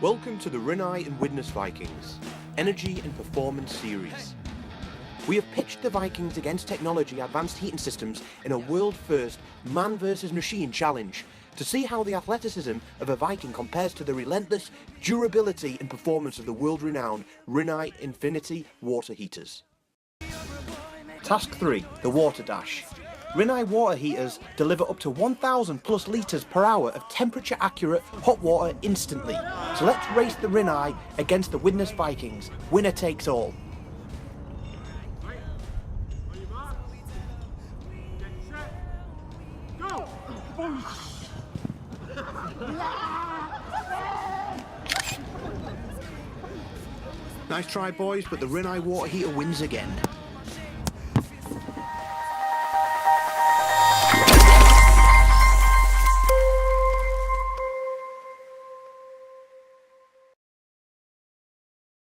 Welcome to the Rinnai and Widnes Vikings, Energy and Performance Series. We have pitched the Vikings against technology advanced heating systems in a world-first man versus machine challenge to see how the athleticism of a Viking compares to the relentless durability and performance of the world-renowned Rinnai Infinity water heaters. Task 3, the water dash. Rinnai water heaters deliver up to 1,000 plus litres per hour of temperature accurate hot water instantly. So let's race the Rinnai against the Widnes Vikings. Winner takes all. Nice try boys, but the Rinnai water heater wins again.